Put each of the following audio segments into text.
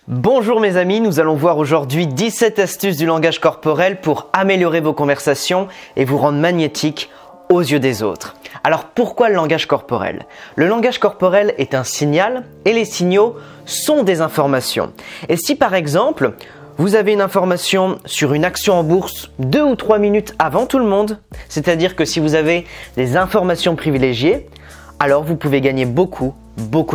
Bonjour mes amis, nous allons voir aujourd'hui 17 astuces du langage corporel pour améliorer vos conversations et vous rendre magnétique aux yeux des autres. Alors pourquoi le langage corporel? Le langage corporel est un signal et les signaux sont des informations. Et si par exemple, vous avez une information sur une action en bourse 2 ou 3 minutes avant tout le monde, c'est-à-dire que si vous avez des informations privilégiées, alors vous pouvez gagner beaucoup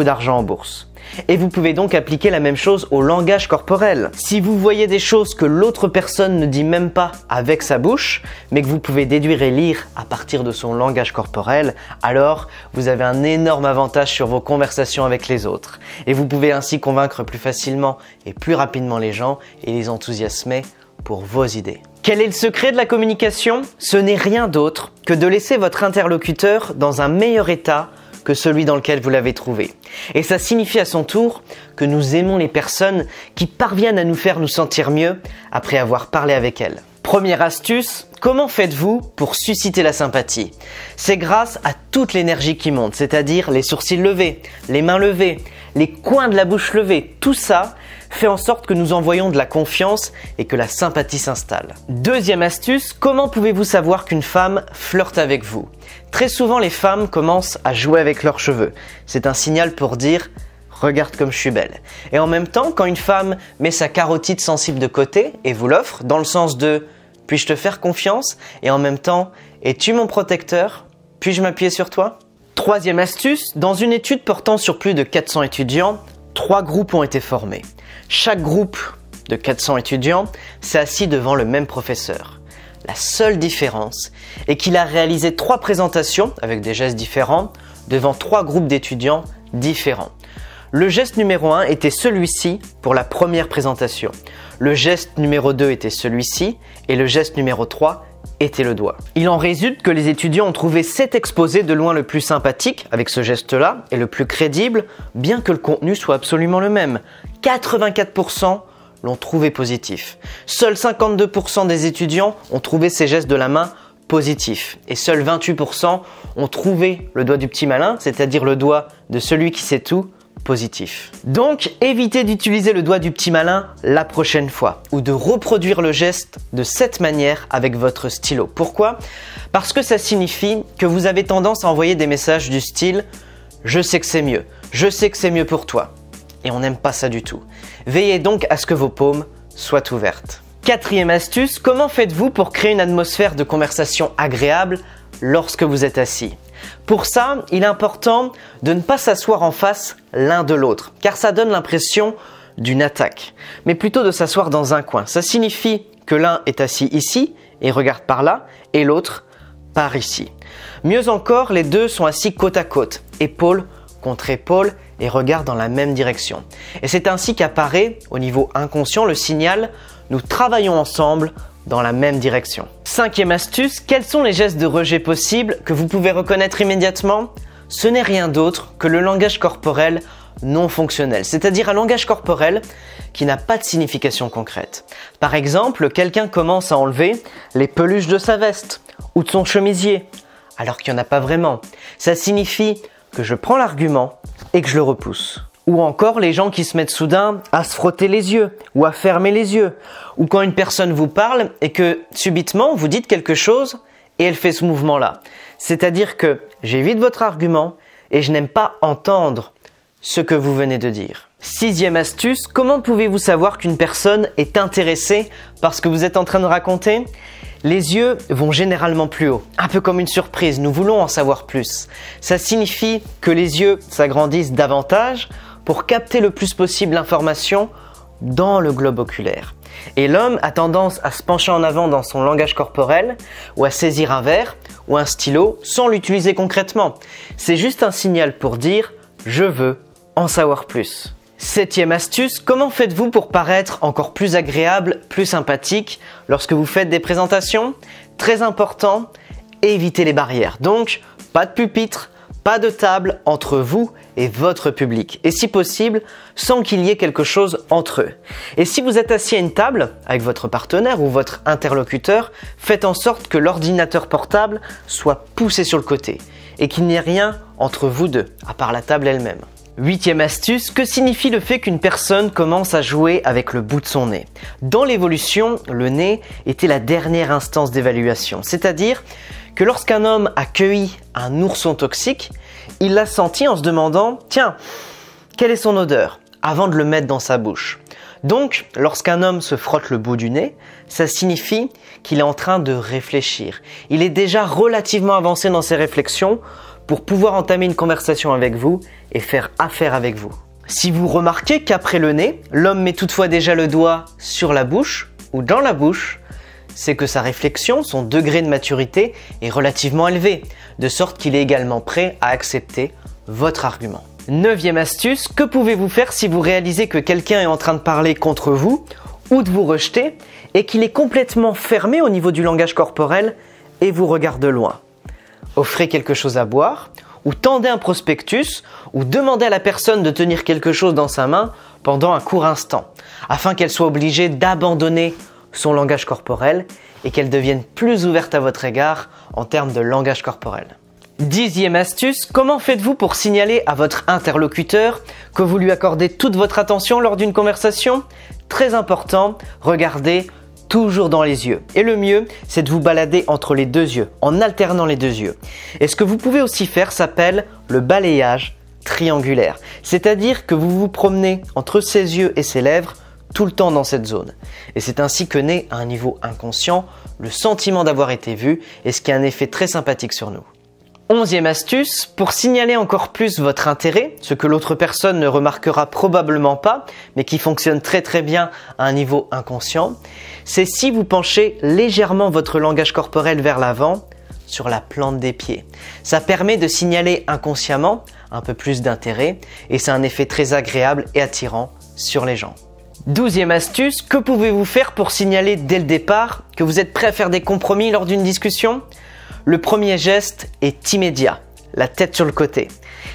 d'argent en bourse. Et vous pouvez donc appliquer la même chose au langage corporel. Si vous voyez des choses que l'autre personne ne dit même pas avec sa bouche, mais que vous pouvez déduire et lire à partir de son langage corporel, alors vous avez un énorme avantage sur vos conversations avec les autres. Et vous pouvez ainsi convaincre plus facilement et plus rapidement les gens et les enthousiasmer pour vos idées. Quel est le secret de la communication? Ce n'est rien d'autre que de laisser votre interlocuteur dans un meilleur état que celui dans lequel vous l'avez trouvé. Et ça signifie à son tour que nous aimons les personnes qui parviennent à nous faire nous sentir mieux après avoir parlé avec elles. Première astuce, comment faites-vous pour susciter la sympathie? C'est grâce à toute l'énergie qui monte, c'est-à-dire les sourcils levés, les mains levées, les coins de la bouche levés, tout ça fait en sorte que nous envoyons de la confiance et que la sympathie s'installe. Deuxième astuce, comment pouvez-vous savoir qu'une femme flirte avec vous? Très souvent, les femmes commencent à jouer avec leurs cheveux. C'est un signal pour dire « regarde comme je suis belle ». Et en même temps, quand une femme met sa carotide sensible de côté et vous l'offre, dans le sens de « puis-je te faire confiance ?» et en même temps « es-tu mon protecteur? Puis-je m'appuyer sur toi ?» Troisième astuce, dans une étude portant sur plus de 400 étudiants, 3 groupes ont été formés. Chaque groupe de 400 étudiants s'est assis devant le même professeur. La seule différence est qu'il a réalisé 3 présentations avec des gestes différents devant 3 groupes d'étudiants différents. Le geste numéro 1 était celui-ci pour la première présentation. Le geste numéro 2 était celui-ci et le geste numéro 3 était le doigt. Il en résulte que les étudiants ont trouvé cet exposé de loin le plus sympathique avec ce geste-là et le plus crédible, bien que le contenu soit absolument le même. 84% l'ont trouvé positif. Seuls 52% des étudiants ont trouvé ces gestes de la main positifs. Et seuls 28% ont trouvé le doigt du petit malin, c'est-à-dire le doigt de celui qui sait tout, positif. Donc, évitez d'utiliser le doigt du petit malin la prochaine fois ou de reproduire le geste de cette manière avec votre stylo. Pourquoi? Parce que ça signifie que vous avez tendance à envoyer des messages du style « je sais que c'est mieux, je sais que c'est mieux pour toi ». Et on n'aime pas ça du tout. Veillez donc à ce que vos paumes soient ouvertes. Quatrième astuce, comment faites-vous pour créer une atmosphère de conversation agréable lorsque vous êtes assis? Pour ça, il est important de ne pas s'asseoir en face l'un de l'autre, car ça donne l'impression d'une attaque, mais plutôt de s'asseoir dans un coin. Ça signifie que l'un est assis ici et regarde par là, et l'autre par ici. Mieux encore, les deux sont assis côte à côte, épaule contre épaule, et regardent dans la même direction. Et c'est ainsi qu'apparaît, au niveau inconscient, le signal « nous travaillons ensemble » dans la même direction. Cinquième astuce, quels sont les gestes de rejet possibles que vous pouvez reconnaître immédiatement? Ce n'est rien d'autre que le langage corporel non fonctionnel, c'est-à-dire un langage corporel qui n'a pas de signification concrète. Par exemple, quelqu'un commence à enlever les peluches de sa veste ou de son chemisier, alors qu'il n'y en a pas vraiment. Ça signifie que je prends l'argument et que je le repousse. Ou encore les gens qui se mettent soudain à se frotter les yeux ou à fermer les yeux. Ou quand une personne vous parle et que subitement vous dites quelque chose et elle fait ce mouvement-là. C'est-à-dire que j'évite votre argument et je n'aime pas entendre ce que vous venez de dire. Sixième astuce, comment pouvez-vous savoir qu'une personne est intéressée par ce que vous êtes en train de raconter? Les yeux vont généralement plus haut, un peu comme une surprise, nous voulons en savoir plus. Ça signifie que les yeux s'agrandissent davantage pour capter le plus possible l'information dans le globe oculaire. Et l'homme a tendance à se pencher en avant dans son langage corporel ou à saisir un verre ou un stylo sans l'utiliser concrètement. C'est juste un signal pour dire « je veux en savoir plus ». Septième astuce, comment faites-vous pour paraître encore plus agréable, plus sympathique lorsque vous faites des présentations? Très important, évitez les barrières. Donc, pas de pupitre, pas de table entre vous et votre public. Et si possible, sans qu'il y ait quelque chose entre eux. Et si vous êtes assis à une table avec votre partenaire ou votre interlocuteur, faites en sorte que l'ordinateur portable soit poussé sur le côté et qu'il n'y ait rien entre vous deux, à part la table elle-même. 8e astuce, que signifie le fait qu'une personne commence à jouer avec le bout de son nez? Dans l'évolution, le nez était la dernière instance d'évaluation, c'est-à-dire que lorsqu'un homme a cueilli un ourson toxique, il l'a senti en se demandant « Tiens, quelle est son odeur ?» avant de le mettre dans sa bouche. Donc, lorsqu'un homme se frotte le bout du nez, ça signifie qu'il est en train de réfléchir. Il est déjà relativement avancé dans ses réflexions pour pouvoir entamer une conversation avec vous et faire affaire avec vous. Si vous remarquez qu'après le nez, l'homme met toutefois déjà le doigt sur la bouche ou dans la bouche, c'est que sa réflexion, son degré de maturité est relativement élevé, de sorte qu'il est également prêt à accepter votre argument. 9e astuce, que pouvez-vous faire si vous réalisez que quelqu'un est en train de parler contre vous ou de vous rejeter et qu'il est complètement fermé au niveau du langage corporel et vous regarde de loin? Offrez quelque chose à boire ou tendez un prospectus ou demandez à la personne de tenir quelque chose dans sa main pendant un court instant afin qu'elle soit obligée d'abandonner son langage corporel et qu'elle devienne plus ouverte à votre égard en termes de langage corporel. 10e astuce, comment faites-vous pour signaler à votre interlocuteur que vous lui accordez toute votre attention lors d'une conversation? Très important, regardez toujours dans les yeux. Et le mieux, c'est de vous balader entre les deux yeux, en alternant les deux yeux. Et ce que vous pouvez aussi faire s'appelle le balayage triangulaire. C'est-à-dire que vous vous promenez entre ses yeux et ses lèvres tout le temps dans cette zone. Et c'est ainsi que naît à un niveau inconscient le sentiment d'avoir été vu et ce qui a un effet très sympathique sur nous. 11e astuce, pour signaler encore plus votre intérêt, ce que l'autre personne ne remarquera probablement pas, mais qui fonctionne très bien à un niveau inconscient, c'est si vous penchez légèrement votre langage corporel vers l'avant sur la plante des pieds. Ça permet de signaler inconsciemment un peu plus d'intérêt et c'est un effet très agréable et attirant sur les gens. 12e astuce, que pouvez-vous faire pour signaler dès le départ que vous êtes prêt à faire des compromis lors d'une discussion? Le premier geste est immédiat, la tête sur le côté.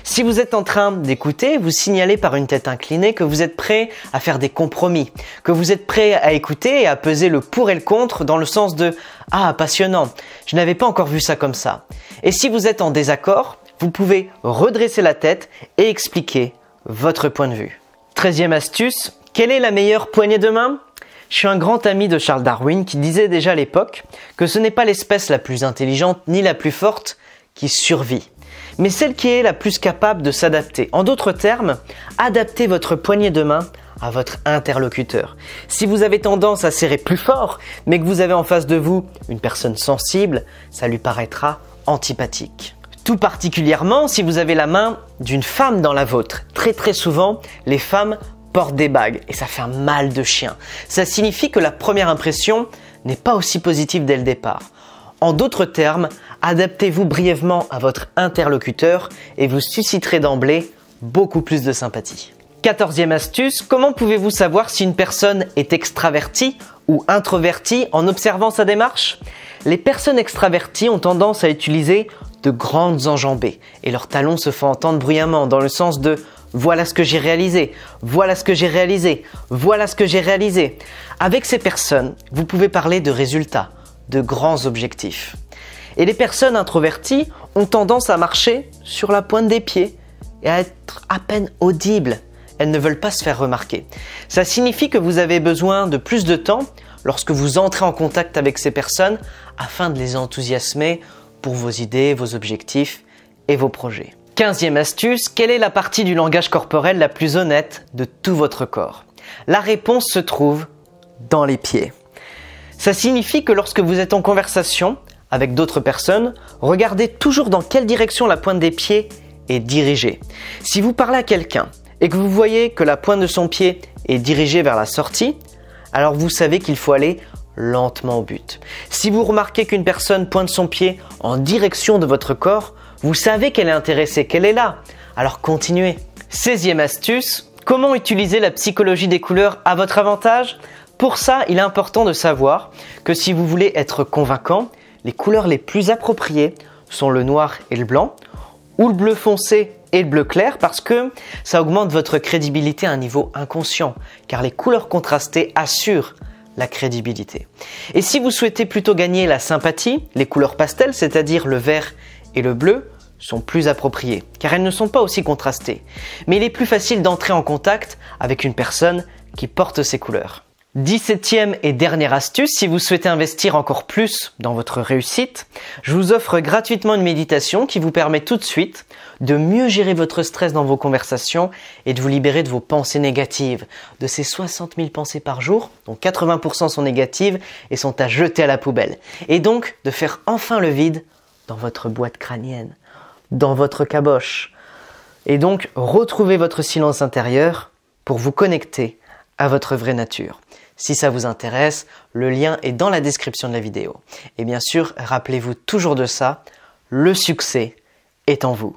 Si vous êtes en train d'écouter, vous signalez par une tête inclinée que vous êtes prêt à faire des compromis, que vous êtes prêt à écouter et à peser le pour et le contre dans le sens de « Ah, passionnant, je n'avais pas encore vu ça comme ça ». Et si vous êtes en désaccord, vous pouvez redresser la tête et expliquer votre point de vue. 13e astuce, quelle est la meilleure poignée de main? Je suis un grand ami de Charles Darwin qui disait déjà à l'époque que ce n'est pas l'espèce la plus intelligente ni la plus forte qui survit, mais celle qui est la plus capable de s'adapter. En d'autres termes, adaptez votre poignée de main à votre interlocuteur. Si vous avez tendance à serrer plus fort, mais que vous avez en face de vous une personne sensible, ça lui paraîtra antipathique. Tout particulièrement si vous avez la main d'une femme dans la vôtre. Très souvent, les femmes portent des bagues et ça fait un mal de chien. Ça signifie que la première impression n'est pas aussi positive dès le départ. En d'autres termes, adaptez-vous brièvement à votre interlocuteur et vous susciterez d'emblée beaucoup plus de sympathie. 14e astuce, comment pouvez-vous savoir si une personne est extravertie ou introvertie en observant sa démarche? Les personnes extraverties ont tendance à utiliser de grandes enjambées et leurs talons se font entendre bruyamment dans le sens de voilà ce que j'ai réalisé, voilà ce que j'ai réalisé, voilà ce que j'ai réalisé. Avec ces personnes, vous pouvez parler de résultats, de grands objectifs. Et les personnes introverties ont tendance à marcher sur la pointe des pieds et à être à peine audibles. Elles ne veulent pas se faire remarquer. Ça signifie que vous avez besoin de plus de temps lorsque vous entrez en contact avec ces personnes afin de les enthousiasmer pour vos idées, vos objectifs et vos projets. 15e astuce, quelle est la partie du langage corporel la plus honnête de tout votre corps? La réponse se trouve dans les pieds. Ça signifie que lorsque vous êtes en conversation avec d'autres personnes, regardez toujours dans quelle direction la pointe des pieds est dirigée. Si vous parlez à quelqu'un et que vous voyez que la pointe de son pied est dirigée vers la sortie, alors vous savez qu'il faut aller lentement au but. Si vous remarquez qu'une personne pointe son pied en direction de votre corps, vous savez qu'elle est intéressée, qu'elle est là. Alors continuez. 16e astuce, comment utiliser la psychologie des couleurs à votre avantage? Pour ça, il est important de savoir que si vous voulez être convaincant, les couleurs les plus appropriées sont le noir et le blanc, ou le bleu foncé et le bleu clair, parce que ça augmente votre crédibilité à un niveau inconscient, car les couleurs contrastées assurent la crédibilité. Et si vous souhaitez plutôt gagner la sympathie, les couleurs pastel, c'est-à-dire le vert et le bleu, sont plus appropriées, car elles ne sont pas aussi contrastées. Mais il est plus facile d'entrer en contact avec une personne qui porte ces couleurs. 17e et dernière astuce, si vous souhaitez investir encore plus dans votre réussite, je vous offre gratuitement une méditation qui vous permet tout de suite de mieux gérer votre stress dans vos conversations et de vous libérer de vos pensées négatives, de ces 60 000 pensées par jour, dont 80% sont négatives et sont à jeter à la poubelle. Et donc de faire enfin le vide dans votre boîte crânienne, dans votre caboche. Et donc retrouver votre silence intérieur pour vous connecter à votre vraie nature. Si ça vous intéresse, le lien est dans la description de la vidéo. Et bien sûr, rappelez-vous toujours de ça, le succès est en vous.